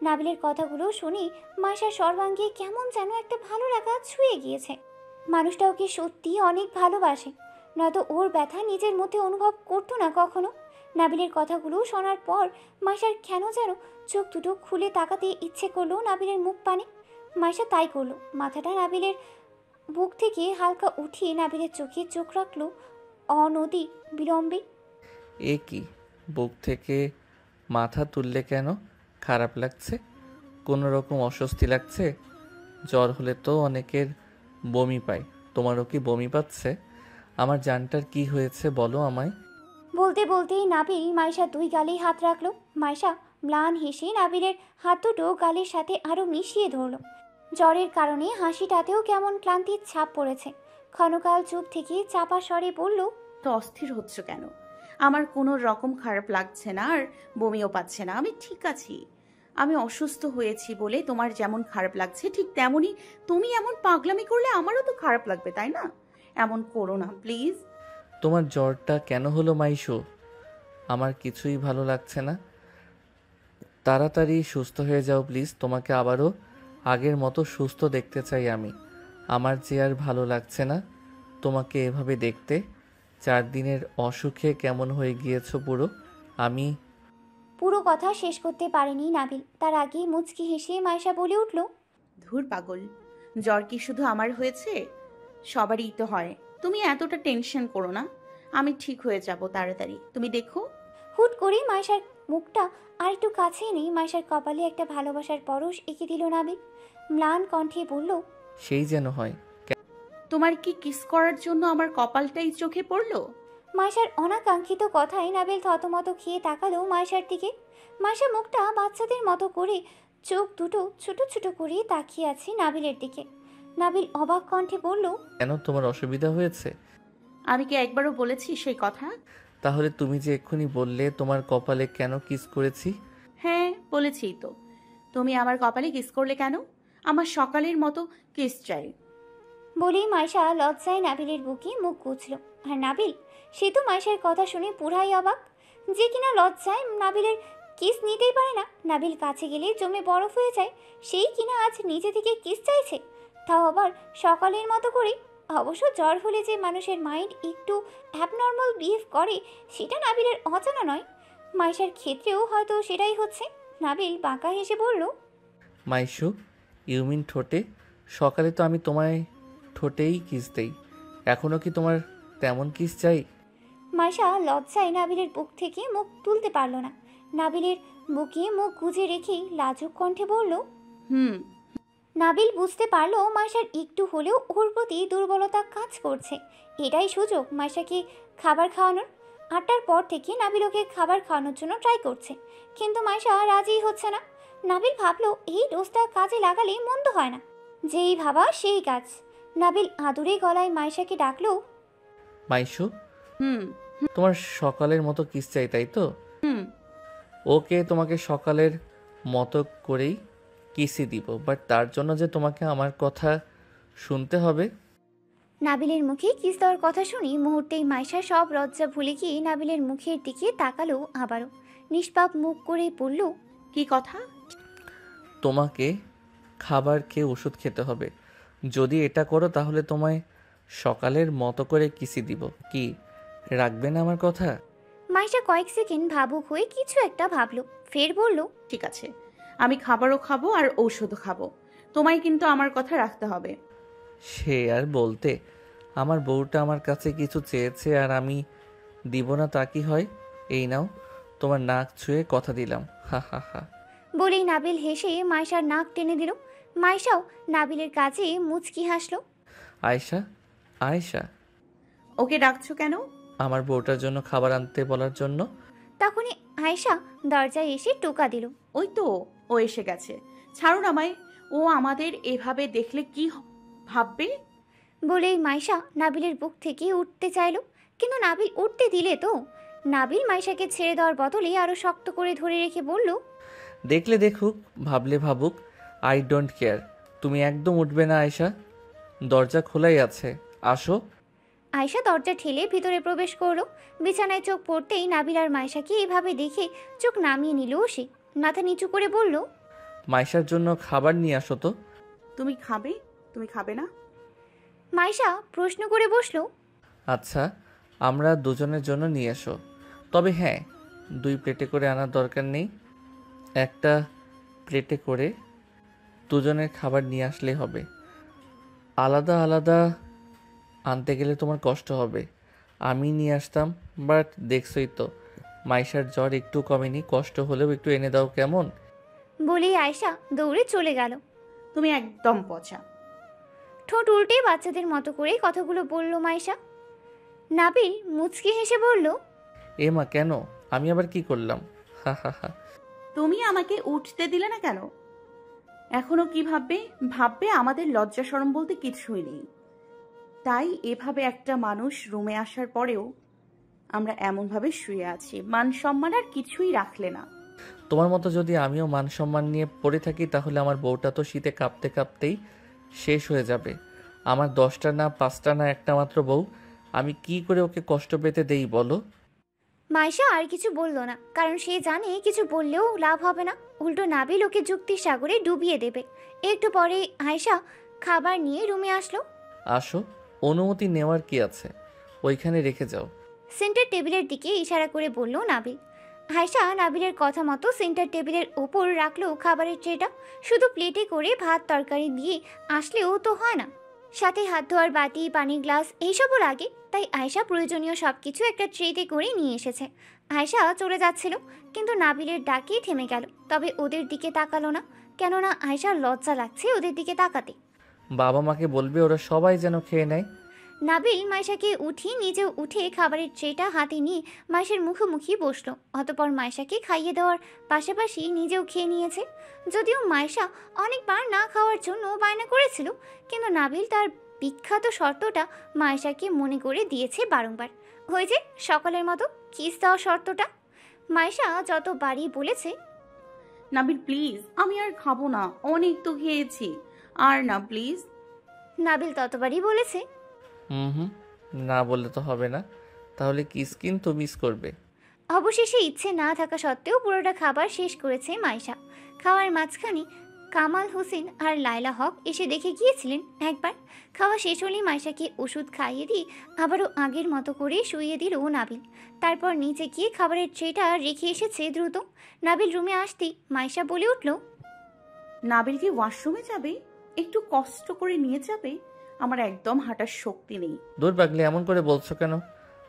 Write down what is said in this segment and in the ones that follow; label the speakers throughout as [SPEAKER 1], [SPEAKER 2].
[SPEAKER 1] নাবিলের কথাগুলো শুনে মাইশার সর্বাঙ্গে কেমন যেন একটা ভালো লাগা ছুঁয়ে গিয়েছে। মানুষটা ওকে সত্যি অনেক ভালোবাসে, নয়তো ওর ব্যথা নিজের মধ্যে অনুভব করতো না কখনো। নাবিলের কথাগুলো শোনার পর মাইশার কেন যেন চোখ দুটো খুলে তাকাতে ইচ্ছে করলো নাবিলের মুখ পানে। মাইশা তাই করলো, মাথাটা নাবিলের বুক থেকে হালকা উঠিয়ে নাবিলের চোখে চোখ রাখলো অনতি বিলম্বে।
[SPEAKER 2] এ কি, বুক থেকে মাথা তুললে কেন? খারাপ লাগছে? কোনো রকম অস্বস্তি লাগছে? জ্বর হলে তো অনেকের বমি পায়, তোমারও কি বমি পাচ্ছে? আমার জানটার কি হয়েছে বলো আমায়।
[SPEAKER 1] বলতে বলতেই নাবিল মাইশার দুই গালেই হাত রাখলো। মাইশা ম্লান হেসে নাবিলের হাত দুটো গালের সাথে আরো মিশিয়ে ধরলো। জ্বরের কারণে হাসিটাতেও কেমন ক্লান্তির ছাপ পড়েছে। ক্ষণকাল চুপ থেকে চাপা স্বরে বলল,
[SPEAKER 3] তো অস্থির হচ্ছ কেন? আমার কোনো রকম খারাপ লাগছে না, আর বমিও পাচ্ছে না, আমি ঠিক আছি। আমি অসুস্থ হয়েছি বলে তোমার যেমন খারাপ লাগছে, ঠিক তেমনই তুমি এমন পাগলামি করলে আমারও তো খারাপ লাগবে, তাই না? এমন করো না প্লিজ।
[SPEAKER 2] তোমার জ্বরটা কেন হলো মাইশু? আমার কিছুই ভালো লাগছে না। তাড়াতাড়ি সুস্থ হয়ে যাও প্লিজ, তোমাকে আবারও আগের মতো সুস্থ দেখতে চাই আমি। আমার যে আর ভালো লাগছে না তোমাকে এভাবে দেখতে। 4 দিনের অসুখে কেমন হয়ে গিয়েছো পুরো। আমি
[SPEAKER 1] পুরো কথা শেষ করতে পারেনি নাবিল। তার আগেই মুচকি হেসে মাইশা বলে উঠল,
[SPEAKER 3] ধুর পাগল, জ্বর কি শুধু আমার হয়েছে? সবারই তো হয়। তুমি এতটা টেনশন করো না, আমি ঠিক হয়ে যাব তাড়াতাড়ি, তুমি দেখো।
[SPEAKER 1] হুট করে মাইশার মুখটা আর একটু কাছে এনে মাইশার কপালে একটা ভালোবাসার পরশ এঁকে দিল নাবিল। ম্লান কণ্ঠে বলল,
[SPEAKER 2] সেই যেন হয়।
[SPEAKER 3] তোমার কি কিস করার জন্য আমার কপালটাই চোখে পড়লো?
[SPEAKER 1] মাইশার অনাকাঙ্ক্ষিত কথায় নাবিল থতমত খেয়ে তাকালো মাইশার দিকে। মাইশা মুখটা বাচ্চাদের মতো করে চোখ দুটো ছোট ছোট করে তাকিয়ে আছে নাবিলের দিকে। নাবিল অবাক কণ্ঠে বলল,
[SPEAKER 2] কেন, তোমার অসুবিধা হয়েছে?
[SPEAKER 3] আমি কি একবারও বলেছি সেই কথা?
[SPEAKER 2] তাহলে তুমি যে এক্ষুনি বললে তোমার কপালে কেন কিস করেছি।
[SPEAKER 3] হ্যাঁ বলেছি তো। তুমি আমার কপালে কিস করলে কেন? আমার সকালের মতো কিস চাই।
[SPEAKER 1] বলেই মাইশা লজ্জায় নাবিলের বুকে মুখ গুছল। আর নাবিল, সে তো মাইশার কথা শুনে পুরাই অবাক। যে কিনা লজ্জায় নাবিলের কিস নিতেই পারে না, নাবিল কাছে গেলে জমে বরফ হয়ে যায়, সেই কিনা আজ নিজে থেকে কিস চাইছে, তাও আবার সকালের মতো করে। অবশ্য জ্বর হলে যে মানুষের মাইন্ড একটু অ্যাবনর্মাল বিহেভ করে সেটা নাবিলের অজানা নয়। মাইশার ক্ষেত্রেও হয়তো সেটাই হচ্ছে। নাবিল বাঁকা হেসে বলল,
[SPEAKER 2] মাইশু, ইউ মিন ঠোঁটে? সকালে তো আমি তোমায় ঠোঁটেই কিস দেই, এখনও কি তোমার তেমন কিস চাই?
[SPEAKER 1] মাইশা লজ্জায় নাবিলের বুক থেকে মুখ তুলতে পারল না। নাবিলের বুকে মুখ গুজে রেখেই লাজুক কণ্ঠে বলল,
[SPEAKER 3] হুম।
[SPEAKER 1] নাবিল বুঝতে পারলো মাইশার একটু হলেও ওর প্রতি দুর্বলতা কাজ করছে। এটাই সুযোগ মাইশাকে খাবার খাওয়ানোর। 8টার পর থেকে নাবিল ওকে খাবার খাওয়ানোর জন্য ট্রাই করছে, কিন্তু মাইশা রাজিই হচ্ছে না। নাবিল ভাবলো এই ডোজটা কাজে লাগালে মন্দ হয় না। যেই ভাবা সেই কাজ। নাবিল আদুরে গলায় মাইশাকে ডাকলো,
[SPEAKER 2] মাইশু,
[SPEAKER 3] হুম।
[SPEAKER 2] তোমার সকালের মতো কিস চাই তাই তো?
[SPEAKER 3] হুম।
[SPEAKER 2] ওকে, তোমাকে সকালের মতো করেই কিসই দিব, বাট তার জন্য যে তোমাকে আমার কথা শুনতে হবে।
[SPEAKER 1] নাবিলের মুখে কিস দেওয়ার কথা শুনি মুহূর্তেই মাইশা সব লজ্জা ভুলে গিয়ে নাবিলের মুখের দিকে তাকালো আবারও। নিষ্পাপ মুখ করে বলল,
[SPEAKER 3] কি কথা?
[SPEAKER 2] তোমাকে খাবার খেয়ে ওষুধ খেতে হবে। যদি এটা করো তাহলে তোমায় সকালের মতো করে কিসি দিব। কি, রাখবে না আমার কথা?
[SPEAKER 1] মাইশা কয়েক সেকেন্ড ভাবুক হয়ে কিছু একটা ভাবলো, ফের বলল,
[SPEAKER 3] ঠিক আছে, আমি খাবারও খাবো আর ঔষধও খাবো, তোমায় কিন্তু আমার কথা রাখতে হবে।
[SPEAKER 2] সে আর বলতে, আমার বউটা আমার কাছে কিছু চেয়েছে আর আমি দিব না তা কি হয়? এই নাও, তোমার নাক ছুঁয়ে কথা দিলাম, হা হা হা।
[SPEAKER 1] বলেই নাবিল হেসে মাইশার নাক টেনে দিল। মাইশাও নাবিলের কাছে মুচকি হাসলো।
[SPEAKER 2] আয়েশা, আয়েশা।
[SPEAKER 3] ওকে ডাকছো কেন?
[SPEAKER 2] আমার বউটার জন্য খাবার আনতে বলার জন্য।
[SPEAKER 1] তখনই আয়েশা দরজায় এসে টোকা দিল।
[SPEAKER 3] ওই তো, ও এসে গেছে। ছাড়ুন আমায়, ও আমাদের এভাবে দেখলে কি ভাববে?
[SPEAKER 1] বলেই মাইশা নাবিলের বুক থেকে উঠতে চাইলো, কিন্তু নাবিল উঠতে দিলে তো। নাবিল মাইশাকে ছেড়ে দেওয়ার বদলে আরো শক্ত করে ধরে রেখে বলল,
[SPEAKER 2] দেখলে দেখুক, ভাবলে ভাবুক, আই ডোন্ট কেয়ার। তুমি একদম উঠবে না আয়েশা, দরজা খোলাই আছে, আসো।
[SPEAKER 1] আয়েশা দরজা ঠেলে ভিতরে প্রবেশ করলো। বিছানায় চোখ পড়তেই নাবিল আর মাইশাকে এভাবে দেখে চোখ নামিয়ে নিল সে। মাথা নিচু করে বলল,
[SPEAKER 2] মাইশার জন্য খাবার নিয়ে আসো তো।
[SPEAKER 3] তুমি খাবে? তুমি খাবে না?
[SPEAKER 1] মাইশা প্রশ্ন করে বসলো।
[SPEAKER 2] আচ্ছা, আমরা দুজনের জন্য নিয়ে এসো। তবে হ্যাঁ, 2 প্লেটে করে আনার দরকার নেই, একটা প্লেটে করে দুজনের খাবার নিয়ে আসলেই হবে। আলাদা আলাদা আনতে গেলে তোমার কষ্ট হবে। আমি নিয়ে আসতাম, বাট দেখছই তো মাইশার জ্বর একটু কমেনি, কষ্ট হলেও একটু এনে দাও কেমন।
[SPEAKER 1] বলেই আয়শা দৌড়ে চলে গেল।
[SPEAKER 3] তুমি একদম পচা।
[SPEAKER 1] ঠোঁট উল্টে বাচ্চাদের মতো করে কথাগুলো বলল মাইশা। নাবিল মুচকি হেসে বলল,
[SPEAKER 2] এ মা, কেন? আমি আবার কি করলাম? হা হা হা।
[SPEAKER 3] তুমি আমাকে উঠতে দিলে না কেন? এখনো কি ভাববে? ভাববে আমাদের লজ্জা শরম বলতে কিছুই নেই। তাই এভাবে একটা মানুষ রুমে আসার পরেও আমরা এমনভাবে শুয়ে আছি, মান সম্মান আর কিছুই রাখলে না।
[SPEAKER 2] তোমার মতো যদি আমিও মান সম্মান নিয়ে পড়ে থাকি, তাহলে আমার বউটা তো শীতে কাঁপতে কাঁপতেই শেষ হয়ে যাবে। আমার 10টা না 5টা না একটা মাত্র বউ, আমি কি করে ওকে কষ্ট পেতে দেই বলো?
[SPEAKER 1] মাইশা আর কিছু বলল না, কারণ সে জানে কিছু বললেও লাভ হবে না, উল্টো নাবিল ওকে যুক্তির সাগরে ডুবিয়ে দেবে। একটু পরে আয়শা খাবার নিয়ে রুমে আসলো।
[SPEAKER 2] আসো, অনুমতি নেওয়ার কি আছে, ওইখানে রেখে যাও।
[SPEAKER 1] সেন্টার টেবিলের দিকে ইশারা করে বলল নাবিল। আয়শা নাবিলের কথা মতো সেন্টার টেবিলের ওপর রাখলো খাবারের ট্রেটা। শুধু প্লেটে করে ভাত তরকারি দিয়ে আসলেও তো হয় না, সাথে হাত ধোয়ার বাটি, পানির গ্লাস এইসবও লাগে। তাই আয়শা প্রয়োজনীয় সব কিছু একটা ট্রেতে করে নিয়ে এসেছে। আয়শা চলে যাচ্ছিল, কিন্তু নাবিলের ডাকেই থেমে গেল। তবে ওদের দিকে তাকালো না, কেননা আয়শার লজ্জা লাগছে ওদের দিকে তাকাতে।
[SPEAKER 2] বাবা মাকে বলবে ওরা সবাই যেন খেয়ে নেয়।
[SPEAKER 1] নাবিল মাইশাকে উঠিয়ে নিজেও উঠে খাবারের ট্রেটা হাতে নিয়ে মাইশার মুখোমুখি বসলো। অতপর মাইশাকে খাইয়ে দেওয়ার পাশাপাশি নিজেও খেয়ে নিয়েছে। যদিও মাইশা অনেকবার না খাওয়ার জন্য বায়না করেছিল, কিন্তু নাবিল তার বিখ্যাত শর্তটা মাইশাকে মনে করে দিয়েছে বারংবার। ওই যে সকালের মতো কিস দেওয়া শর্তটা। মাইশা যতবারই বলেছে,
[SPEAKER 3] নাবিল প্লিজ, আমি আর খাবো না, অনেক তো খেয়েছি, আর না প্লিজ।
[SPEAKER 1] নাবিল ততবারই বলেছে,
[SPEAKER 2] হুম, না বললে তো হবে না, তাহলে কিস কিন্তু মিস করবে।
[SPEAKER 1] অবশেষে ইচ্ছে না থাকা সত্ত্বেও পুরোটা খাবার শেষ করেছে মাইশা। খাওয়ার মাঝখানে কামাল হোসেন আর লায়লা হক এসে দেখে গিয়েছিলেন একবার। খাওয়া শেষ হলেই মাইশাকে ওষুধ খাইয়ে দিয়ে আবারও আগের মতো করে শুইয়ে দিল নাবিল। তারপর নিচে গিয়ে খাবারের ট্রেটা রেখে এসেছে দ্রুত। নাবিল রুমে আসতেই মাইশা বলে উঠল,
[SPEAKER 3] নাবিল কি ওয়াশরুমে যাবে? একটু কষ্ট করে নিয়ে যাবে, আমার একদম হাঁটার শক্তি নেই।
[SPEAKER 2] দূর পাগলি, এমন করে বলছো কেন?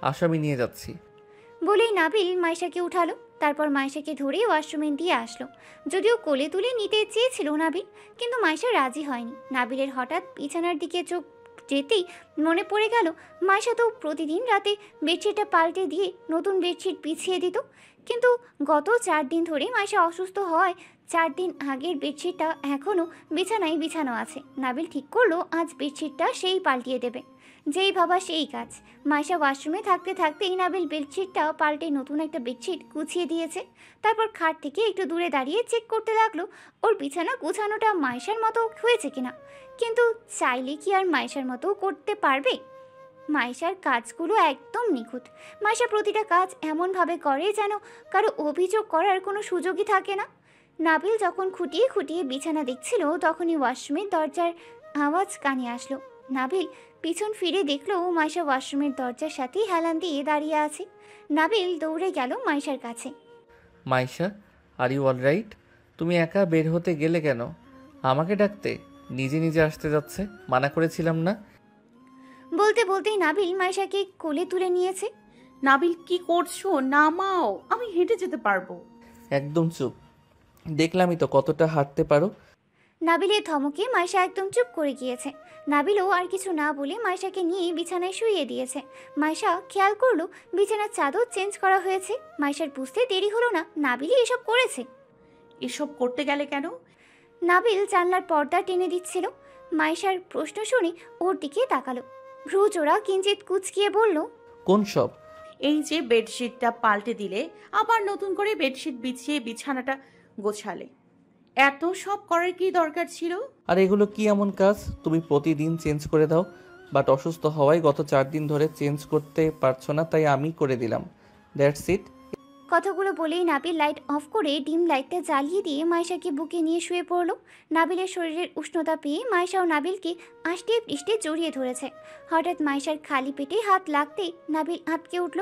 [SPEAKER 2] আসো, আমি নিয়ে যাচ্ছি।
[SPEAKER 1] বলেই নাবিল মাইশাকে উঠালো। তারপর মাইশাকে ধরে ওয়াশরুমে দিয়ে আসলো। যদিও কোলে তুলে নিতে চেয়েছিল নাবিল, কিন্তু মাইশা রাজি হয়নি। নাবিলের হঠাৎ বিছানার দিকে চোখ যেতেই মনে পড়ে গেল মাইশা তো প্রতিদিন রাতে বেডশিটটা পাল্টে দিয়ে নতুন বেডশিট বিছিয়ে দিত। কিন্তু গত 4 দিন ধরে মাইশা অসুস্থ হওয়ায় 4 দিন আগের বেডশিটটা এখনও বিছানায় বিছানো আছে। নাবিল ঠিক করলো আজ বেডশিটটা সেই পাল্টিয়ে দেবে। যেই ভাবা সেই কাজ। মাইশা ওয়াশরুমে থাকতে থাকতেই নাবিল বেডশিটটা পাল্টে নতুন একটা বেডশিট গুছিয়ে দিয়েছে। তারপর খাট থেকে একটু দূরে দাঁড়িয়ে চেক করতে লাগলো ওর বিছানা গুছানোটা মাইশার মতো হয়েছে কিনা। কিন্তু চাইলে কি আর মাইশার মতো করতে পারবে? মাইশার কাজগুলো একদম নিখুঁত। মাইশা প্রতিটা কাজ এমনভাবে করে যেন কারো অভিযোগ করার কোনো সুযোগই থাকে না। নাবিল যখন খুঁটিয়ে খুঁটিয়ে বিছানা দেখছিল, তখনই ওয়াশরুমের দরজার আওয়াজ কানে আসলো। নাবিল পিছন ফিরে দেখলো মাইশা ওয়াশরুমের দরজার সাথে হেলান দিয়ে দাঁড়িয়ে আছে। নাবিল দৌড়ে গেল মাইশার কাছে।
[SPEAKER 2] Maisha, are you all right? তুমি একা বের হতে গেলে কেন? আমাকে ডাকতে? নিজে নিজে আসতে যাচ্ছে, মানা করেছিলাম না?
[SPEAKER 1] বলতে বলতেই নাবিল মাইশাকে কোলে তুলে নিয়েছে।
[SPEAKER 3] নাবিল কি করছো? নামাও, আমি হেঁটে যেতে পারবো।
[SPEAKER 2] একদম চুপ, দেখলামই তো কতটা হাঁটতে পারো।
[SPEAKER 1] নাবিলের ধমকে মাইশা একদম চুপ করে গিয়েছে। নাবিলও আর কিছু না বলে মাইশাকে নিয়ে বিছানায় শুইয়ে দিয়েছে। মাইশা খেয়াল করলো বিছানার চাদর চেঞ্জ করা হয়েছে। মাইশার বুঝতে দেরি হলো না নাবিলই এসব করেছে।
[SPEAKER 3] এসব করতে গেলে কেন?
[SPEAKER 1] নাবিল জানলার পর্দা টেনে দিচ্ছিল। মাইশার প্রশ্ন শুনে ওর দিকে তাকালো। ভ্রু জোড়া কিঞ্চিত কুচকিয়ে বলল,
[SPEAKER 2] কোন সব?
[SPEAKER 3] এই যে বেডশিটটা পাল্টে দিলে, আবার নতুন করে বেডশিট বিছিয়ে বিছানাটা গোছালে, এত সব করার কি দরকার ছিল?
[SPEAKER 2] আর এগুলো কি এমন কাজ তুমি প্রতিদিন চেঞ্জ করে দাও? বাট অসুস্থ হওয়ায় গত 4 দিন ধরে চেঞ্জ করতে পারছো না, তাই আমি করে দিলাম, দ্যাটস ইট।
[SPEAKER 1] কথাগুলো বলেই নাবিল লাইট অফ করে ডিম লাইটটা জ্বালিয়ে দিয়ে মাইশাকে বুকে নিয়ে শুয়ে পড়ল। নাবিলের শরীরের উষ্ণতা পেয়ে মাইশা ও নাবিলকে আষ্টে পৃষ্ঠে জড়িয়ে ধরেছে। হঠাৎ মাইশার খালি পেটে হাত লাগতেই নাবিল আঁতকে উঠল।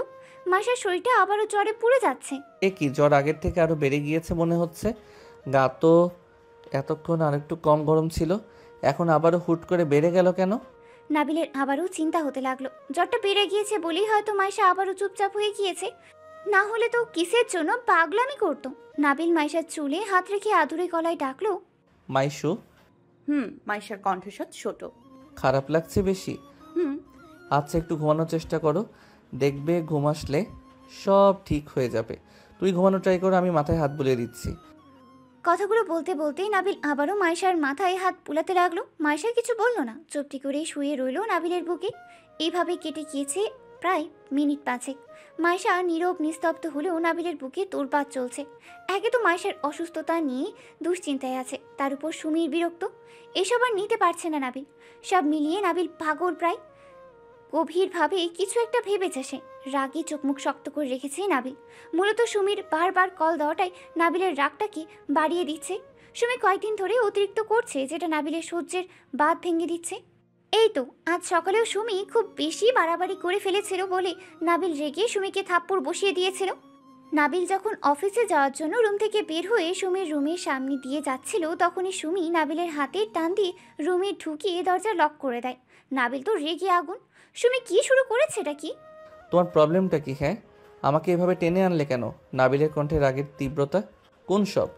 [SPEAKER 1] মাইশার শরীরটা আবারও জ্বরে পুড়ে যাচ্ছে।
[SPEAKER 2] এ কি, জ্বর আগের থেকে আরো বেড়ে গিয়েছে মনে হচ্ছে। গা তো এতক্ষণ আরেকটু কম গরম ছিল, এখন আবারও হুট করে বেড়ে গেল কেন?
[SPEAKER 1] নাবিলের আবারও চিন্তা হতে লাগলো। জ্বরটা বেড়ে গিয়েছে বলেই হয়তো মাইশা আবারও চুপচাপ হয়ে গিয়েছে, না হলে তো কিসের জন্য পাগলামি করতো। নাবিল মাইশার চুলে হাত রেখে আদুরে গলায় ডাকলো,
[SPEAKER 2] মাইশু।
[SPEAKER 3] মাইশার কণ্ঠস্বর ছোট।
[SPEAKER 2] খারাপ লাগছে বেশি?
[SPEAKER 3] হুম।
[SPEAKER 2] আচ্ছা, একটু ঘুমানোর চেষ্টা করো, দেখবে ঘুম আসলে সব ঠিক হয়ে যাবে। তুই ঘুমানো ট্রাই করো, আমি মাথায় হাত বুলিয়ে দিচ্ছি।
[SPEAKER 1] কথাগুলো বলতে বলতেই নাবিল আবারও মাইশার মাথায় হাত বুলাতে লাগলো। মাইশা কিছু বলল না, চুপটি করে শুয়ে রইল নাবিলের বুকে। এইভাবে কেটে গিয়েছে প্রায় মিনিট 5। মাইশা নীরব নিস্তব্ধ হলেও নাবিলের বুকে তোড়পাড় চলছে। একে তো মাইশার অসুস্থতা নিয়ে দুশ্চিন্তায় আছে, তার উপর সুমির বিরক্ত। এসব আর নিতে পারছে না নাবিল। সব মিলিয়ে নাবিল পাগল প্রায়। গভীরভাবে কিছু একটা ভেবেছে সে। রাগে চোখমুখ শক্ত করে রেখেছে নাবিল। মূলত সুমির বারবার কল দেওয়াটাই নাবিলের রাগটাকে বাড়িয়ে দিচ্ছে। সুমি কয়েকদিন ধরে অতিরিক্ত করছে, যেটা নাবিলের সহ্যের বাঁধ ভেঙে দিচ্ছে। এই তো আজ সকালেও সুমি খুব বেশি বাড়াবাড়ি করে ফেলেছিল বলে নাবিল রেগে সুমিকে থাপ্পড় বসিয়ে দিয়েছিল। নাবিল যখন অফিসে যাওয়ার জন্য রুম থেকে বের হয়ে সুমির রুমের সামনে দিয়ে যাচ্ছিল, তখনই সুমি নাবিলের হাতের টান দিয়ে রুমে ঢুকিয়ে দরজা লক করে দেয়। নাবিল তো রেগে আগুন। সুমি কি শুরু করেছে এটা কি?
[SPEAKER 2] তোমার প্রবলেমটা কি? হ্যাঁ, আমাকে এভাবে টেনে আনলে কেন? নাবিলের কণ্ঠে রাগের তীব্রতা। কোন সব?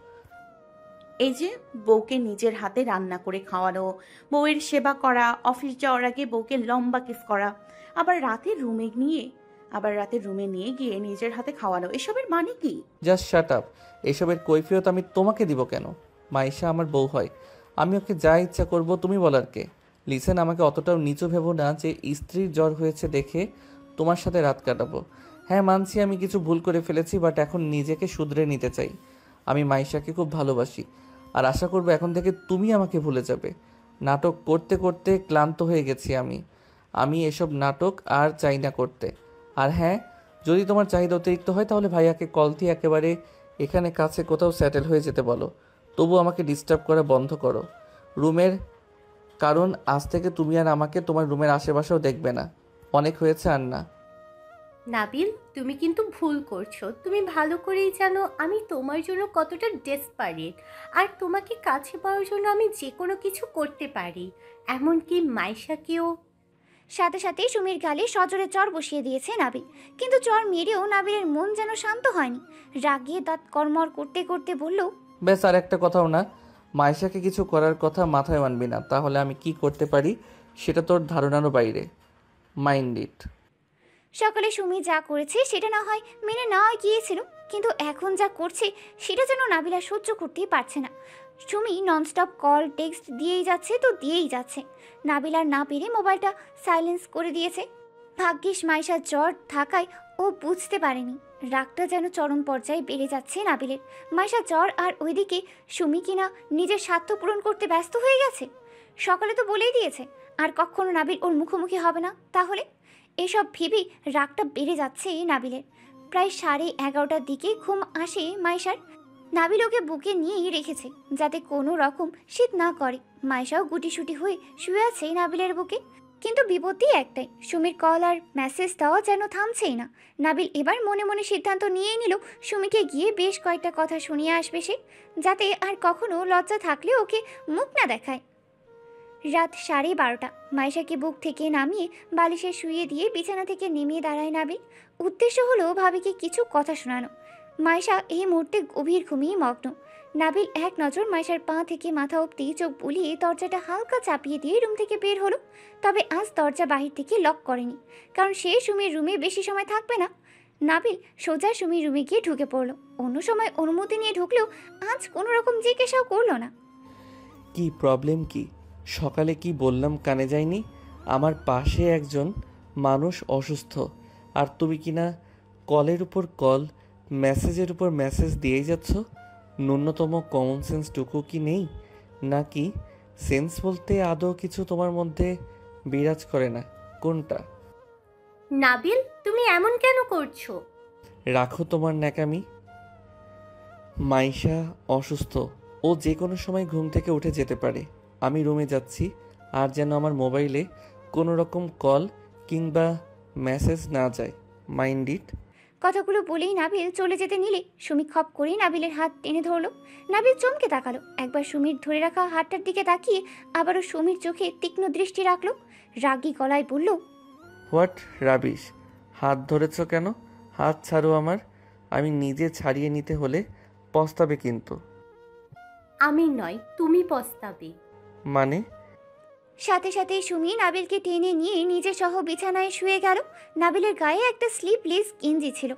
[SPEAKER 3] এই যে বউকে নিজের হাতে রান্না করে খাওয়ানো, বউয়ের সেবা করা, অফিস যাওয়ার আগে বউকে লম্বা কিস করা, আবার রাতে রুমে নিয়ে গিয়ে নিজের হাতে খাওয়ানো, এসবের মানে কি?
[SPEAKER 2] Just shut up. এসবের কৈফিয়ত আমি তোমাকে দিব কেন? মাইশা আমার বউ হয়, আমি ওকে যা ইচ্ছা করব, তুমি বলার কে? লিসেন, আমাকে অতটাও নিচু ভেবো না যে স্ত্রীর জ্বর হয়েছে দেখে তোমার সাথে রাত কাটাবো। হ্যাঁ, মানছি আমি কিছু ভুল করে ফেলেছি, বাট এখন নিজেকে শুধরে নিতে চাই। আমি মাইশাকে খুব ভালোবাসি, আর আশা করবো এখন থেকে তুমি আমাকে ভুলে যাবে। নাটক করতে করতে ক্লান্ত হয়ে গেছি আমি এসব নাটক আর চাই না করতে। আর হ্যাঁ, যদি তোমার চাহিদা অতিরিক্ত হয় তাহলে ভাইয়াকে কল দিয়ে একেবারে এখানে কাছে কোথাও সেটেল হয়ে যেতে বলো। তবু আমাকে ডিস্টার্ব করা বন্ধ করো রুমের, কারণ আজ থেকে তুমি আর আমাকে তোমার রুমের আশেপাশেও দেখবে না। অনেক হয়েছে আর না।
[SPEAKER 4] নাবিল, তুমি কিন্তু ভুল করছো। তুমি ভালো করেই জানো আমি তোমার জন্য কতটা ডেসপারেট, আর তোমাকে কাছে পাওয়ার জন্য আমি যে কোনো কিছু করতে পারি, এমনকি মাইশাকেও।
[SPEAKER 1] সাথে সাথে সুমির গালে সজোরে চর বসিয়ে দিয়েছে নাবিল। কিন্তু চর মেরেও নাবিলের মন যেন শান্ত হয়নি। রাগিয়ে দাঁত কর্মর করতে করতে বলল,
[SPEAKER 2] ব্যাস, আর একটা কথাও না। মাইশাকে কিছু করার কথা মাথায় আনবি না, তাহলে আমি কি করতে পারি সেটা তোর ধারণারও বাইরে। Mind it.
[SPEAKER 1] সকালে সুমি যা করেছে সেটা না হয় মেনে নেওয়া গিয়েছিল, কিন্তু এখন যা করছে সেটা যেন নাবিল আর সহ্য করতেই পারছে না। সুমি ননস্টপ কল টেক্সট দিয়েই যাচ্ছে। নাবিল আর না পেরে মোবাইলটা সাইলেন্স করে দিয়েছে। ভাগ্যিস মাইশার জ্বর থাকায় ও বুঝতে পারেনি। রাগটা যেন চরম পর্যায়ে বেড়ে যাচ্ছে নাবিলের। মাইশার জ্বর আর ওইদিকে সুমি কিনা নিজের স্বার্থ পূরণ করতে ব্যস্ত হয়ে গেছে। সকালে তো বলেই দিয়েছে আর কখনো নাবিল ওর মুখোমুখি হবে না। তাহলে এসব ভেবেই রাগটা বেড়ে যাচ্ছে নাবিলের। প্রায় 11:30টার দিকে ঘুম আসে মাইশার। নাবিল ওকে বুকে নিয়েই রেখেছে যাতে কোনো রকম শীত না করে। মাইশাও গুটিসুটি হয়ে শুয়ে আছে নাবিলের বুকে। কিন্তু বিপত্তি একটাই, সুমির কল আর মেসেজ দেওয়া যেন থামছেই না। নাবিল এবার মনে মনে সিদ্ধান্ত নিয়েই নিল সুমিকে গিয়ে বেশ কয়েকটা কথা শুনিয়ে আসবে সে, যাতে আর কখনো লজ্জা থাকলে ওকে মুখ না দেখায়। রাত 12:30। মাইশাকে বুক থেকে নামিয়ে বালিশে শুইয়ে দিয়ে বিছানা থেকে নেমে দাঁড়ায় নাবিল। উদ্দেশ্য হলো ভাবিকে কিছু কথা শোনানো। মাইশা এই মুহূর্তে গভীর ঘুমিয়ে মগ্ন। নাবিল এক নজর মাইশার পা থেকে মাথা অব্দি চোখ বুলিয়ে দরজাটা হালকা চাপিয়ে দিয়ে রুম থেকে বের হলো। তবে আজ দরজা বাহির থেকে লক করেনি, কারণ সে সুমির রুমে বেশি সময় থাকবে না। নাবিল সোজা সুমির রুমে গিয়ে ঢুকে পড়লো। অন্য সময় অনুমতি নিয়ে ঢুকলেও আজ কোনো রকম জিজ্ঞাসাও করলো না।
[SPEAKER 2] কি প্রবলেম কি? সকালে কি বললাম কানে যায়নি? আমার পাশে একজন মানুষ অসুস্থ, আর তুমি কিনা কলের উপর কল, মেসেজের উপর মেসেজ দিয়েই যাচ্ছ। ন্যূনতম কমন সেন্সটুকু কি নেই? নাকি সেন্স বলতে আদৌ কিছু তোমার মধ্যে বিরাজ করে না? কোনটা?
[SPEAKER 4] নাবিল, তুমি এমন কেন করছো?
[SPEAKER 2] রাখো তোমার ন্যাকামি। মাইশা অসুস্থ, ও যে কোনো সময় ঘুম থেকে উঠে যেতে পারে। আমি রুমে যাচ্ছি, আর যেন আমার মোবাইলে কোনো রকম কল কিংবা মেসেজ না যায়। Mind it.
[SPEAKER 1] কথাগুলো বলেই নাবিল চলে যেতে নিলে সুমি খপ করেই নাবিলের হাত টেনে ধরলো। নাবিল চমকে তাকালো, একবার সুমির ধরে রাখা হাতটার দিকে তাকিয়ে আবারও সুমির চোখে তীক্ষ্ণ দৃষ্টি রাখলো। রাগী গলায় বলল,
[SPEAKER 2] হোয়াট রাবিশ! হাত ধরেছ কেন? হাত ছাড়ো আমার। আমি নিজে ছাড়িয়ে নিতে হলে পস্তাবে কিন্তু।
[SPEAKER 4] আমি নয়, তুমি পস্তাবে।
[SPEAKER 2] মানে?
[SPEAKER 1] সাথে সাথে সুমি নাবিলকে টেনে নিয়ে নিজে সহ বিছানায় শুয়ে গেল। নাবিলের গায়ে একটা স্লিপলেস গেঞ্জি ছিল,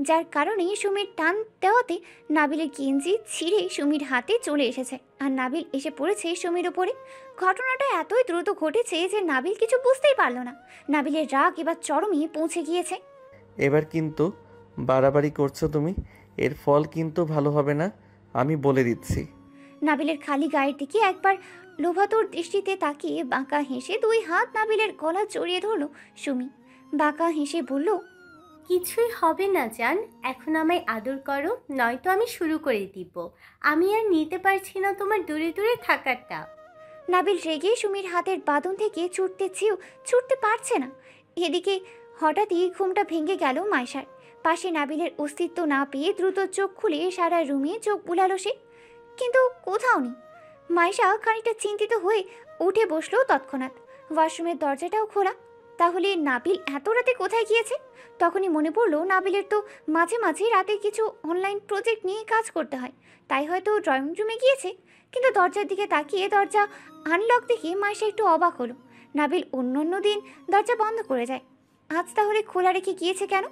[SPEAKER 1] যার কারণে সুমির টান দেওয়াতে নাবিলের গেঞ্জি ছিঁড়ে সুমির হাতে চলে এসেছে, আর নাবিল এসে পড়েছে সুমির উপরে। ঘটনাটা এতই দ্রুত ঘটেছে যে নাবিল কিছু বুঝতেই পারল না। নাবিলের রাগ এবার চরমে পৌঁছে গিয়েছে।
[SPEAKER 2] এবার কিন্তু বাড়াবাড়ি করছো তুমি। এর ফল কিন্তু ভালো হবে না, আমি বলে দিচ্ছি।
[SPEAKER 1] নাবিলের খালি গায়ের দিকে একবার লোভাতুর দৃষ্টিতে তাকিয়ে বাঁকা হেসে দুই হাত নাবিলের গলা জড়িয়ে ধরল সুমি। বাঁকা হেসে বলল,
[SPEAKER 4] কিছুই হবে না জান, এখন আমায় আদর করো, নয়তো আমি শুরু করে দিব। আমি আর নিতে পারছি না তোমার দূরে দূরে থাকাটা।
[SPEAKER 1] নাবিল রেগে সুমির হাতের বাঁধন থেকে ছুটতে চেয়েও ছুটতে পারছে না। এদিকে হঠাৎই ঘুমটা ভেঙে গেল মাইশার। পাশে নাবিলের অস্তিত্ব না পেয়ে দ্রুত চোখ খুলে সারা রুমে চোখ বুলালো সে, কিন্তু কোথাও নেই। মাইশা খানিকটা চিন্তিত হয়ে উঠে বসলো তৎক্ষণাৎ। ওয়াশরুমের দরজাটাও খোলা, তাহলে নাবিল এত রাতে কোথায় গিয়েছে? তখনই মনে পড়লো নাবিলের তো মাঝে মাঝে রাতে কিছু অনলাইন প্রজেক্ট নিয়ে কাজ করতে হয়, তাই হয়তো ড্রয়িং রুমে গিয়েছে। কিন্তু দরজার দিকে তাকিয়ে দরজা আনলক দেখে মাইশা একটু অবাক হলো। নাবিল অন্য দিন দরজা বন্ধ করে যায়, আজ তাহলে খোলা রেখে গিয়েছে কেন?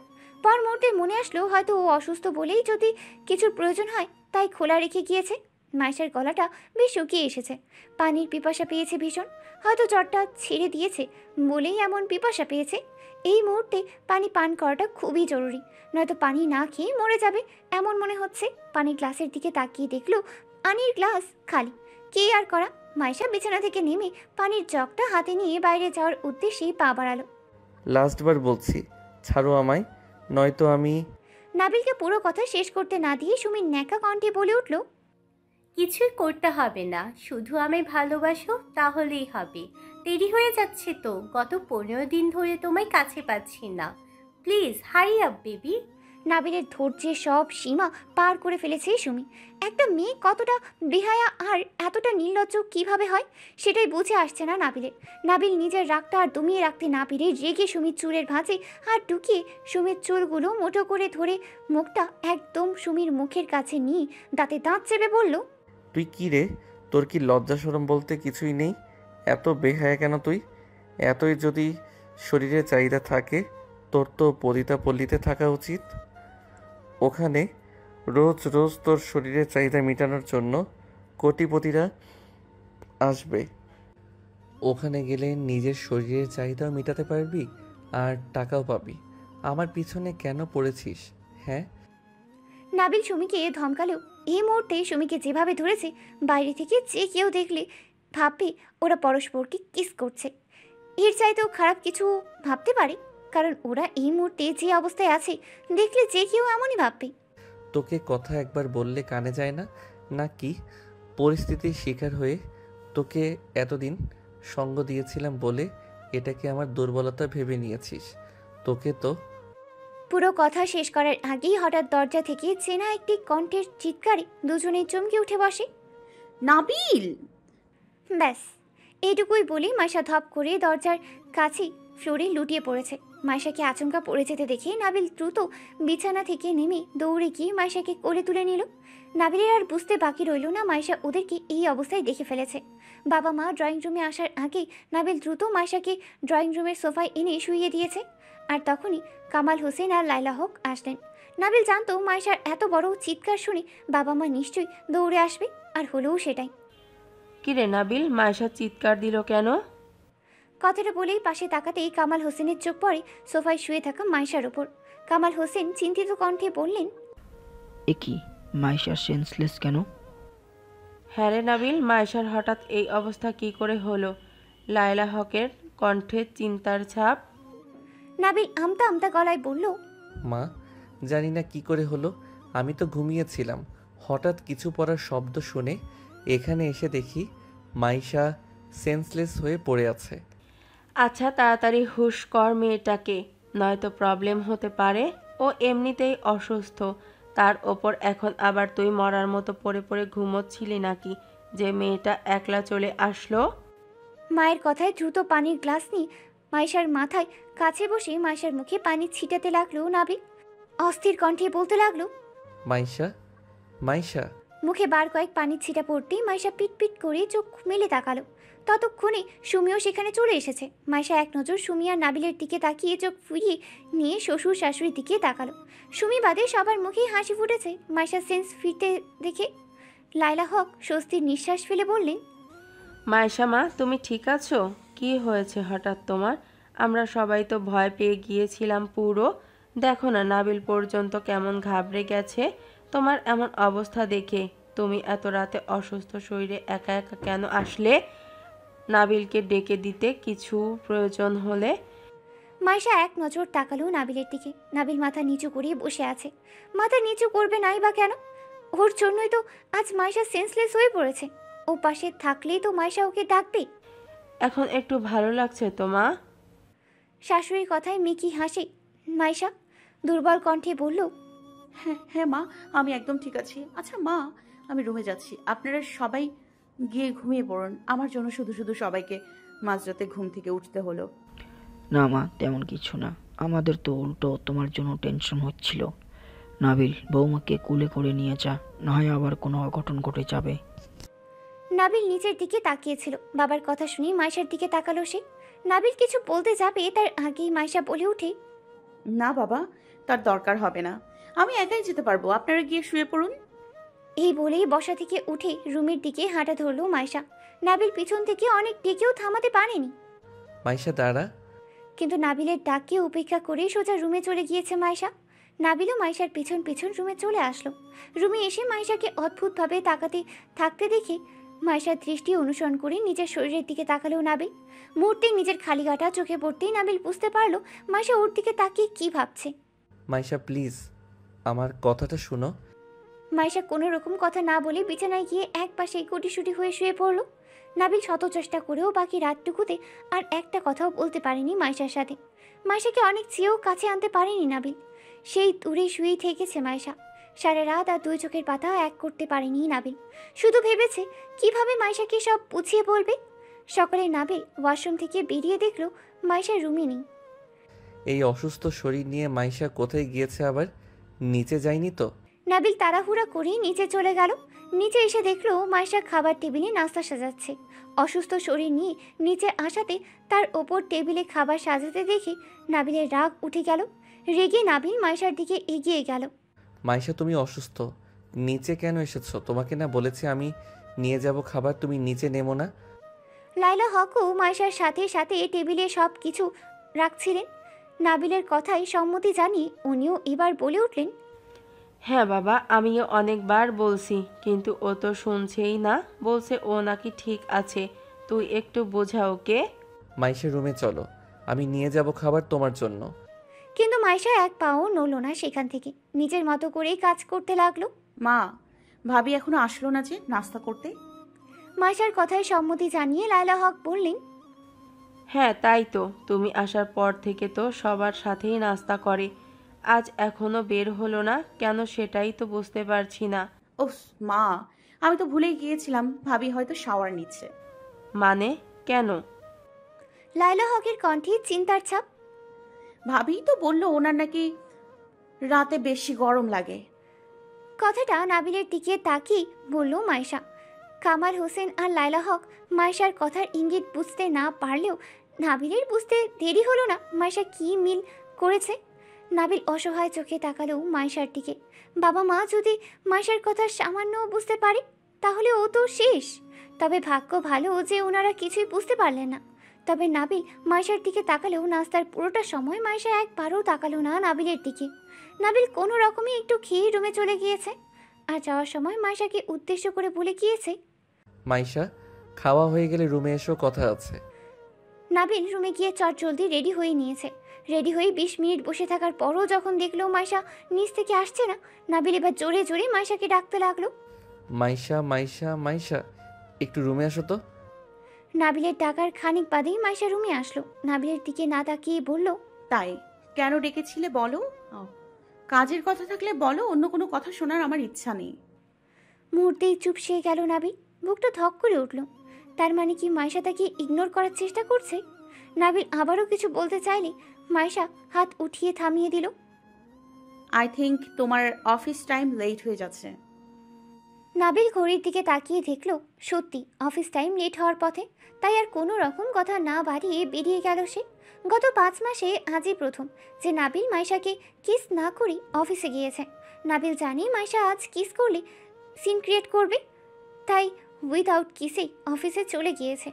[SPEAKER 1] পর মুহূর্তে মনে আসলো হয়তো ও অসুস্থ বলেই যদি কিছুর প্রয়োজন হয় তাই খোলা রেখে গিয়েছে। মাইশার গলাটা বেশ শুকিয়ে এসেছে, পানির পিপাসা পেয়েছে ভীষণ। হয়তো জ্বরটা ছেড়ে দিয়েছে বলেই এমন পিপাসা পেয়েছে। এই মুহূর্তে পানি পান করাটা খুবই জরুরি, নয়তো পানি না খেয়ে মরে যাবে এমন মনে হচ্ছে। পানির গ্লাসের দিকে তাকিয়ে দেখলো পানির গ্লাস খালি। কে আর করা! মাইশা বিছানা থেকে নেমে পানির জগটা হাতে নিয়ে বাইরে যাওয়ার উদ্দেশ্যে পা বাড়ালো।
[SPEAKER 2] লাস্টবার বলছি, ছাড়ো আমায়, নয়তো আমি।
[SPEAKER 1] নাবিলকে পুরো কথা শেষ করতে না দিয়ে সুমির ন্যাকা কণ্ঠে বলে উঠল,
[SPEAKER 4] কিছুই করতে হবে না, শুধু আমায় ভালোবাসো তাহলেই হবে। দেরি হয়ে যাচ্ছে তো, গত 15 দিন ধরে তোমায় কাছে পাচ্ছি না। Please hurry up baby.
[SPEAKER 1] নাবিলের ধৈর্যের সব সীমা পার করে ফেলেছে সুমি। একটা মেয়ে কতটা বেহায়া আর এতটা নির্লজ্জ কিভাবে হয় সেটাই বুঝে আসছে না নাবিলের। নাবিল নিজের রাগটা আর দমিয়ে রাখতে না পেরে রেগে সুমির চুলের ভাঁজে হাত ঢুকিয়ে সুমির চুলগুলো মুঠো করে ধরে মুখটা একদম সুমির মুখের কাছে নিয়ে দাঁতে দাঁত চেপে বলল,
[SPEAKER 2] তুই কি রে? তোর কি লজ্জা শরম বলতে কিছুই নেই? এত বেহায়া কেন তুই? এতই যদি শরীরে চাহিদা থাকে, তোর তো পতিতা পল্লীতে থাকা উচিত। ওখানে রোজ রোজ তোর শরীরের চাহিদা মেটানোর জন্য কোটিপতিরা আসবে। ওখানে গেলে নিজের শরীরের চাহিদাও মেটাতে পারবি আর টাকাও পাবি। আমার পিছনে কেন পড়েছিস? হ্যাঁ।
[SPEAKER 1] নাবিল সুমিকে ধমকালেও এই মুহূর্তে সুমিকে যেভাবে ধরেছে বাইরে থেকে যে কেউ দেখলে ভাববে ওরা পরস্পরকে কিস করছে। এর চাইতেও খারাপ কিছু ভাবতে পারে, কারণ ওরা এই মুহূর্তে যে অবস্থায় আছে দেখলে যে কেউ এমনই ভাববে।
[SPEAKER 2] তোকে কথা একবার বললে কানে যায় না, নাকি পরিস্থিতির শিকার হয়ে তোকে এতদিন সঙ্গ দিয়েছিলাম বলে এটাকে আমার দুর্বলতা ভেবে নিয়েছিস? তোকে তো।
[SPEAKER 1] পুরো কথা শেষ করার আগেই হঠাৎ দরজা থেকে চেনা একটি কণ্ঠের চিৎকারে দুজনেই চমকে উঠে বসে।
[SPEAKER 3] নাবিল!
[SPEAKER 1] ব্যাস এইটুকুই বলে মাইশা ধপ করে দরজার কাছে ফ্লোরে লুটিয়ে পড়েছে। মাইশাকে আচমকা পড়ে যেতে দেখে নাবিল দ্রুত বিছানা থেকে নেমে দৌড়ে গিয়ে মাইশাকে কোলে তুলে নিল। নাবিলের আর বুঝতে বাকি রইল না মাইশা ওদেরকে এই অবস্থায় দেখে ফেলেছে। বাবা মা ড্রয়িং রুমে আসার আগেই নাবিল দ্রুত মাইশাকে ড্রয়িং রুমের সোফায় এনে শুইয়ে দিয়েছে। আর তখনই কামাল হোসেন আর লাইলা হক আসলেন। নাবিল জানতো মাইশার এত বড় চিৎকার শুনে বাবা মা নিশ্চয়ই দৌড়ে আসবে, আর হলেও সেটাই।
[SPEAKER 5] কিরে নাবিল, মায়েশা চিৎকার দিল কেন?
[SPEAKER 1] কথাটা বলেই পাশে তাকাতেই কামাল হোসেনের চোখ পড়ে সোফায় শুয়ে থাকা মাইশার ওপর। কামাল হোসেন চিন্তিত কণ্ঠে বললেন,
[SPEAKER 6] এ কি, মাইশা সেন্সলেস কেন?
[SPEAKER 5] হ্যাঁ রে নাবিল, মায়েশার হঠাৎ এই অবস্থা কি করে হলো? লায়লা হকের কণ্ঠে চিন্তার ছাপ।
[SPEAKER 1] নাবিল আমতা আমতা গলায় বলল,
[SPEAKER 2] মা, জানি না কি করে হলো, আমি তো ঘুমিয়েছিলাম। হঠাৎ কিছু পড়ার শব্দ শুনে এখানে এসে দেখি মাইশা সেন্সলেস হয়ে পড়ে আছে।
[SPEAKER 5] আচ্ছা তাড়াতাড়ি হুশ কর মেয়েটাকে, নয়তো প্রবলেম হতে পারে। ও এমনিতেই অসুস্থ, তার ওপর এখন আবার তুই মরার মতো পড়ে পড়ে ঘুমোচ্ছিলি নাকি যে মেয়েটা একলা চলে আসলো?
[SPEAKER 1] মায়ের কথায় দ্রুত পানির গ্লাস নিয়ে মাইশার মাথায় কাছে বসে মাইশার মুখে পানি ছিটাতে লাগলো নাবিল। অস্থির কণ্ঠে বলতে লাগলো,
[SPEAKER 2] মাইশা, মাইশা।
[SPEAKER 1] মুখে বার কয়েক পানির ছিটা পড়তেই মাইশা পিটপিট করে চোখ মেলে তাকালো। ততক্ষণে সুমিও সেখানে চলে এসেছে। মাইশা এক নজর সুমি আর নাবিলের দিকে তাকিয়ে চোখ ফুরিয়ে নিয়ে শ্বশুর শাশুড়ির দিকে তাকালো। সুমি বাদে সবার মুখেই হাসি ফুটেছে মাইশার সেন্স ফিরতে দেখে। লায়লা হক স্বস্তির নিঃশ্বাস ফেলে বললেন,
[SPEAKER 5] মায়েশা মা, তুমি ঠিক আছো? কি হয়েছে হঠাৎ তোমার? আমরা সবাই তো ভয় পেয়ে গিয়েছিলাম পুরো। দেখো না নাবিল পর্যন্ত কেমন ঘাবড়ে গেছে তোমার এমন অবস্থা দেখে। তুমি এত রাতে অসুস্থ শরীরে একা একা কেন আসলে? নাবিলকে ডেকে দিতে কিছু প্রয়োজন হলে।
[SPEAKER 1] মাইশা এক নজর তাকালো নাবিলের দিকে। নাবিল মাথা নিচু করে বসে আছে। মাথা নিচু করবে নাই বা কেন? ওর জন্যই তো আজ মাইশা সেন্সলেস হয়ে পড়েছে। ও পাশে থাকলেই তো মাইশা ওকে ডাকবে।
[SPEAKER 5] এখন একটু ভালো লাগছে তো মা?
[SPEAKER 1] শাশুড়ির কথায় মিকি হাসে। মাইশা দুর্বল কণ্ঠে বলল,
[SPEAKER 3] হ্যাঁ হ্যাঁ মা, আমি একদম ঠিক আছি। আচ্ছা মা, আমি রুমে যাচ্ছি, আপনারা সবাই গিয়ে ঘুমিয়ে পড়ুন। আমার জন্য শুধু শুধু সবাইকে মাঝরাতে ঘুম থেকে উঠতে হলো।
[SPEAKER 6] না মা, তেমন কিছু না। আমাদের তো উল্টো তোমার জন্য টেনশন হচ্ছিল। নাবিল, বৌমাকে কুলে করে নিয়ে যা, না হয় আবার কোনো অঘটন ঘটে যাবে।
[SPEAKER 1] নাবিল নিচের দিকে তাকিয়েছিল। বাবার কথা শুনে মাইশার দিকে তাকালো সে। নাবিল কিছু বলতে যাবে তার আগেই মাইশা বলে ওঠে,
[SPEAKER 3] না বাবা, তার দরকার হবে না, আমি একাই যেতে পারবো, আপনারা গিয়ে শুয়ে পড়ুন।
[SPEAKER 1] এই বলেই বসা থেকে উঠে রুমের দিকে হাঁটা ধরলো মাইশা। নাবিল পিছন থেকে অনেক ডেকেও থামাতে পারেনি,
[SPEAKER 2] মাইশা দাঁড়া।
[SPEAKER 1] কিন্তু নাবিলের ডাককে উপেক্ষা করে সোজা রুমে চলে গিয়েছে মাইশা। নাবিলও মাইশার পিছন পিছন রুমে চলে আসলো। রুমে এসে মাইশাকে অদ্ভুতভাবে তাকাতে থাকতে দেখে মাইশার দৃষ্টি অনুসরণ করে নিজের শরীরের দিকে তাকালো নাবিল। মুহূর্তেই নিজের খালি গাটা চোখে পড়তেই নাবিল বুঝতে পারলো মাইশা ওর দিকে তাকিয়ে কি ভাবছে।
[SPEAKER 2] মাইশা প্লিজ, আমার কথাটা শুনো।
[SPEAKER 1] মাইশা কোনো রকম কথা না বলে বিছানায় গিয়ে এক পাশে গুটিসুটি হয়ে শুয়ে পড়ল। নাবিল শত চেষ্টা করেও বাকি রাতটুকুতে আর একটা কথাও বলতে পারেনি মাইশার সাথে। মাইশাকে অনেক চেয়েও কাছে আনতে পারেনি নাবিল। সেই দূরে শুয়েই থেকেছে মাইশা। সারা রাত আর দুই চোখের পাতা এক করতে পারেনি নাবিল। শুধু ভেবেছে কিভাবে মাইশাকে সব বুঝিয়ে বলবে। সকালে নাবিল ওয়াশরুম থেকে বেরিয়ে দেখল মাইশা রুমে নেই।
[SPEAKER 2] এই অসুস্থ শরীর নিয়ে মাইশা কোথায় গিয়েছে আবার? নিচে যায়নি তো?
[SPEAKER 1] নাবিল তাড়াহুড়া করে নিচে চলে গেল। নিচে এসে দেখলো মাইশা খাবার টেবিলে নাস্তা সাজাচ্ছে। অসুস্থ শরীর নিয়ে নিচে আসাতে তার ওপর টেবিলে খাবার সাজাতে দেখে নাবিলের রাগ উঠে গেল। রেগে নাবিল মাইশার দিকে এগিয়ে গেল।
[SPEAKER 2] মাইশা তুমি অসুস্থ, নিচে কেন এসেছো? তোমাকে না বলেছি আমি নিয়ে যাব খাবার, তুমি নিচে নেমো না?
[SPEAKER 1] লায়লা হকও মাইশার সাথে সাথে টেবিলে সব কিছু রাখছিলেন। নাবিলের কথায় সম্মতি জানিয়ে উনিও এবার বলে উঠলেন,
[SPEAKER 5] হ্যাঁ বাবা, আমিও অনেকবার বলছি, কিন্তু ও তো শুনছেই না। বলছে ও নাকি ঠিক আছে, তুই একটু বোঝা ওকে।
[SPEAKER 2] মাইশা রুমে চলো, আমি নিয়ে যাব খাবার তোমার জন্য।
[SPEAKER 1] কিন্তু মাইশা এক পাও নড়ল না সেখান থেকে। নিজের মতো করেই কাজ করতে লাগলো।
[SPEAKER 3] মা, ভাবি এখনো আসলো না যে নাস্তা করতে?
[SPEAKER 1] মাইশার কথায় সম্মতি জানিয়ে লায়লা হক বললেন,
[SPEAKER 5] হ্যাঁ তাই তো, তুমি আসার পর থেকে তো সবার সাথেই নাস্তা করে। আজ এখনো বের হলো না কেন সেটাই তো বুঝতে পারছি না।
[SPEAKER 3] ওফ মা, আমি তো ভুলেই গিয়েছিলাম, ভাবি হয়তো শাওয়ার নিচ্ছে।
[SPEAKER 5] মানে কেন?
[SPEAKER 1] লায়লা হকের কণ্ঠে চিন্তার ছাপ।
[SPEAKER 3] ভাবি তো বললো ওনার নাকি রাতে বেশি গরম লাগে।
[SPEAKER 1] কথাটা নাবিলের দিকে তাকিয়ে বলল মাইশা। কামাল হোসেন আর লায়লা হক মাইশার কথার ইঙ্গিত বুঝতে না পারলেও নাবিলের বুঝতে দেরি হলো না মাইশা কি মিল করেছে। নাবিল অসহায় চোখে তাকালো মাইশার দিকে। বাবা মা যদি মাইশার কথা সামান্য বুঝতে পারে তাহলে ও তো শেষ। তবে ভাগ্য ভালো যে ওনারা কিছুই বুঝতে পারলেন না। তবে নাবিল মাইশার দিকে তাকালেও নাস্তার পুরোটা সময় মাইশা একবারও তাকালো না নাবিলের দিকে। নাবিল কোনো রকমে একটু খেয়ে রুমে চলে গিয়েছে। আর যাওয়ার সময় মাইশাকে উদ্দেশ্য করে বলে গিয়েছে,
[SPEAKER 2] মাইশা, খাওয়া হয়ে গেলে রুমে এসো, কথা আছে।
[SPEAKER 1] নাবিল রুমে গিয়ে চটজলদি রেডি হয়ে নিয়েছে। রেডি হয়ে 20 মিনিট বসে থাকার পরও যখন দেখলো মাইশা নিচ থেকে আসছে না, নাবিল এবার জোরে জোরে মাইশাকে ডাকতে লাগলো।
[SPEAKER 2] মাইশা মাইশা মাইশা, একটু রুমে আসো তো।
[SPEAKER 1] নাবিলের ডাকার খানিক বাদেই মাইশা রুমে আসলো। নাবিলের দিকে না তাকিয়ে বলল,
[SPEAKER 3] তাই কেন ডেকেছিলে বলো? ও, কাজের কথা থাকলে বলো, অন্য কোনো কথা শোনার আমার ইচ্ছা নেই।
[SPEAKER 1] মুহূর্তেই চুপসে গেল নাবিল। বুকটা ধক করে উঠল। তার মানে কি মাইশা তাকে ইগনোর করার চেষ্টা করছে? নাবিল আবারও কিছু বলতে চাইলে মাইশা হাত উঠিয়ে থামিয়ে দিল।
[SPEAKER 3] আই থিঙ্ক তোমার অফিস টাইম লেট হয়ে যাচ্ছে।
[SPEAKER 1] নাবিল ঘড়ির দিকে তাকিয়ে দেখল সত্যি অফিস টাইম লেট হওয়ার পথে। তাই আর কোনো রকম কথা না বাড়িয়ে বেরিয়ে গেল সে। গত 5 মাসে আজই প্রথম যে নাবিল মাইশাকে কিস না করে অফিসে গিয়েছে। নাবিল জানে মাইশা আজ কিস করলে সিন ক্রিয়েট করবে, তাই উইদাউট কিসে অফিসে চলে গিয়েছে।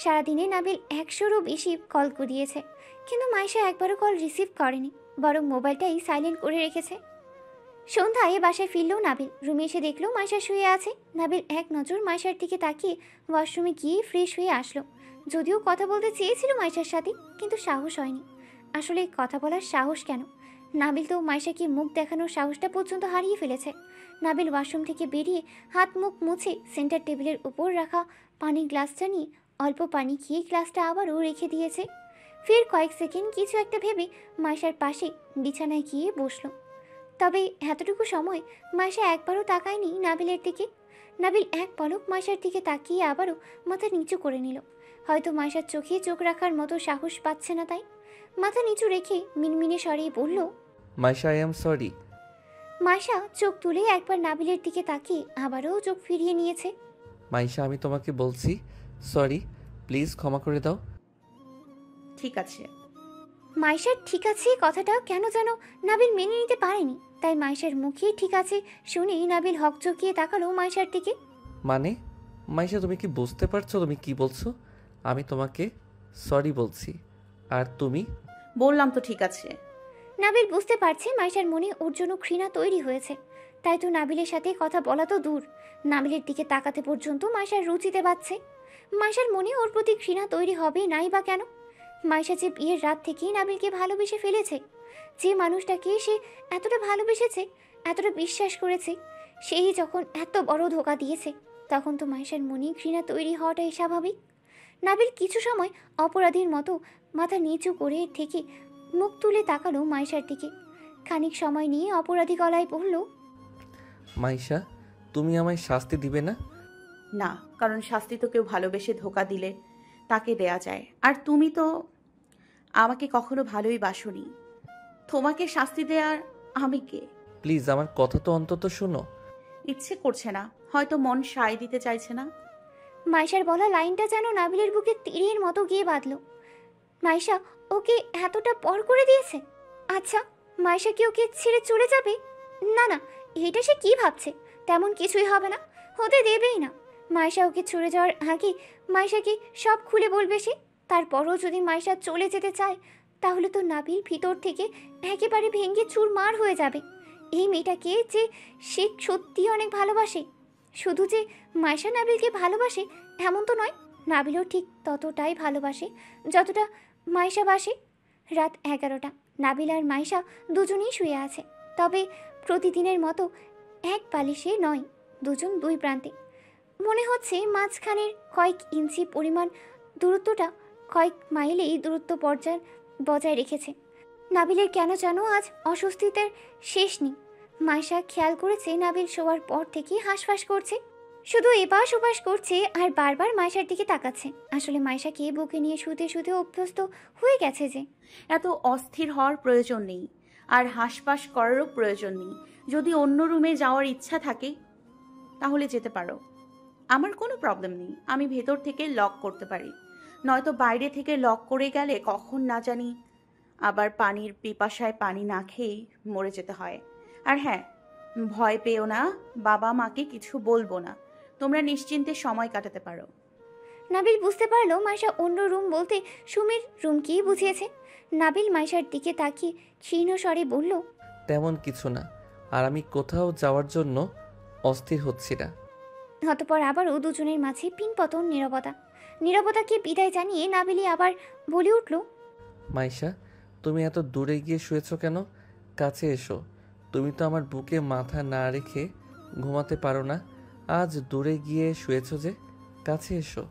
[SPEAKER 1] সারাদিনে নাবিল 100-এরও বেশি কল করিয়েছে, কিন্তু মাইশা একবারও কল রিসিভ করেনি, বরং মোবাইলটাই সাইলেন্ট করে রেখেছে। সন্ধ্যায় বাসায় ফিরল নাবিল। রুমে এসে দেখলো মাইশা শুয়ে আছে। নাবিল এক নজর মাইশার দিকে তাকিয়ে ওয়াশরুমে গিয়ে ফ্রেশ হয়ে আসলো। যদিও কথা বলতে চেয়েছিল মাইশার সাথে, কিন্তু সাহস হয়নি। আসলে কথা বলার সাহস কেন, নাবিল তো মাইশাকে মুখ দেখানোর সাহসটা পর্যন্ত হারিয়ে ফেলেছে। নাবিল ওয়াশরুম থেকে বেরিয়ে হাত মুখ মুছে সেন্টার টেবিলের উপর রাখা পানির গ্লাসটা নিয়ে অল্প পানি খেয়ে গ্লাসটা আবারও রেখে দিয়েছে। ফের কয়েক সেকেন্ড কিছু একটা ভেবে মাইশার পাশে বিছানায় গিয়ে বসলো। তবে এতটুকু সময় মাইশা একবারও তাকায়নি নাবিলের দিকে। নাবিল এক পলক মাইশার দিকে তাকিয়ে আবারও মাথা নিচু করে নিল। হয়তো মাইশার চোখে চোখ রাখার মতো সাহস পাচ্ছে না, তাই মাথা নিচু রেখে মিনমিনে স্বরে বলল,
[SPEAKER 2] Maisha I am sorry.
[SPEAKER 1] Maisha চোখ তুলে একবার নাবিলের দিকে তাকিয়ে আবারও চোখ ফিরিয়ে নিয়েছে।
[SPEAKER 2] মাইশা আমি তোমাকে বলছি সরি, প্লিজ ক্ষমা করে দাও।
[SPEAKER 3] ঠিক আছে।
[SPEAKER 1] মাইশার ঠিক আছে কথাটা কেন যেন নাবিল মেনে নিতে পারেনি। তাই মাইশার মুখে ঠিক আছে শুনেই নাবিল হকচকিয়ে তাকালো মাইশার দিকে।
[SPEAKER 2] মানে মাইশা তুমি কি বুঝতে পারছো তুমি কি বলছো? আমি তোমাকে সরি বলছি, আর তুমি?
[SPEAKER 3] বললাম তো ঠিক আছে।
[SPEAKER 1] নাবিল বুঝতে পারছে মাইশার মনে ওর জন্য ঘৃণা তৈরি হয়েছে। তাই তো নাবিলের সাথে কথা বলা তো দূর, নাবিলের দিকে তাকাতে পর্যন্ত মাইশার রুচিতে পাচ্ছে। মাইশার মনে ওর প্রতি ঘৃণা তৈরি হবে নাই বা কেন? মাইশা যে বিয়ের রাত থেকেই নাবিলকে ভালোবেসে ফেলেছে, যে মানুষটাকে সে এতটা ভালোবেসেছে, এতটা বিশ্বাস করেছে, সেই যখন এত বড় ধোঁকা দিয়েছে, তখন তো মাইশার মনে ঘৃণা তৈরি হওয়াটাই স্বাভাবিক। নাবিল কিছু সময় অপরাধীর মতো মাথা নিচু করে থেকে মুখ তুলে তাকালো মাইশার দিকে। খানিক সময় নিয়ে অপরাধী গলায় বলল,
[SPEAKER 2] মাইশা তুমি আমায় শাস্তি দিবে না?
[SPEAKER 3] না, কারণ শাস্তি তো কেউ ভালোবেসে ধোকা দিলে তাকে দেয়া যায়, আর তুমি তো আমাকে কখনো ভালোই বাসনি। তোমাকে শাস্তি দেয়ার আমি কে?
[SPEAKER 2] প্লিজ আমার কথা তো অন্তত শোনো।
[SPEAKER 3] ইচ্ছে করছে না, হয়তো মন সায় দিতে চাইছে না।
[SPEAKER 1] মাইশার বলা লাইনটা যেন নাবিলের বুকে তীরের মতো গিয়ে বাঁধল। মাইশা ওকে এতটা পর করে দিয়েছে? আচ্ছা, মাইশা কি ওকে ছেড়ে চলে যাবে? না না, এটা সে কি ভাবছে? তেমন কিছুই হবে না, হতে দেবেই না। মাইশা ওকে চলে যাওয়ার আগে মাইশাকে সব খুলে বলবে সে। তারপরও যদি মাইশা চলে যেতে চায়, তাহলে তো নাবিল ভিতর থেকে একেবারে ভেঙে চুরমার হয়ে যাবে। এই মেয়েটাকে যে সে সত্যি অনেক ভালোবাসে। শুধু যে মাইশা নাবিলকে ভালোবাসে এমন তো নয়, নাবিলও ঠিক ততটাই ভালোবাসে যতটা মাইশা বাসে। রাত 11টা, নাবিল আর মাইশা দুজনেই শুয়ে আছে। তবে প্রতিদিনের মতো এক বালিশে নয়, দুজন দুই প্রান্তে। মনে হচ্ছে মাঝখানের কয়েক ইঞ্চি পরিমাণ দূরত্বটা কয়েক মাইলেই দূরত্ব বজায় রেখেছে। নাবিলের কেন যেন আজ অস্বস্তিতে শেষ নেই। মাইশা খেয়াল করেছে নাবিল শোয়ার পর থেকে হাঁসফাঁস করছে, শুধু এপাশ ওপাশ করছে আর বারবার মাইশার দিকে তাকাচ্ছে। আসলে মাইশাকে বুকে নিয়ে শুতে শুতে অভ্যস্ত হয়ে গেছে যে।
[SPEAKER 3] এত অস্থির হওয়ার প্রয়োজন নেই, আর হাঁসফাঁস করারও প্রয়োজন নেই। যদি অন্য রুমে যাওয়ার ইচ্ছা থাকে তাহলে যেতে পারো, আমার কোনো প্রবলেম নেই। আমি ভেতর থেকে লক করতে পারি, নয়তো বাইরে থেকে লক করে গেলে কখন না জানি আবার পানির পিপাসায় পানি না খেয়েই মরে যেতে হয়। আর হ্যাঁ, ভয় পেও না, বাবা মাকে কিছু বলবো না, তোমরা নিশ্চিন্তে সময় কাটাতে পারো।
[SPEAKER 1] নাবিল বুঝতে পারলো মাইশা অন্য রুম বলতে সুমির রুমকেই বুঝিয়েছে। নাবিল মাইশার দিকে তাকিয়ে ক্ষীণ স্বরে বলল,
[SPEAKER 2] তেমন কিছু না, আর আমি কোথাও যাওয়ার জন্য অস্থির হচ্ছি না।
[SPEAKER 1] অতপর আবারও দুজনের মাঝে পিনপতন নীরবতা। নীরবতাকে বিদায় জানিয়ে নাবিলি আবার বলে উঠল,
[SPEAKER 2] মাইশা, তুমি এত দূরে গিয়ে শুয়েছো কেন? কাছে এসো। তুমি তো আমার বুকে মাথা না রেখে ঘুমাতে পারো না। আজ দূরে গিয়ে শুয়েছো যে, কাছে এসো।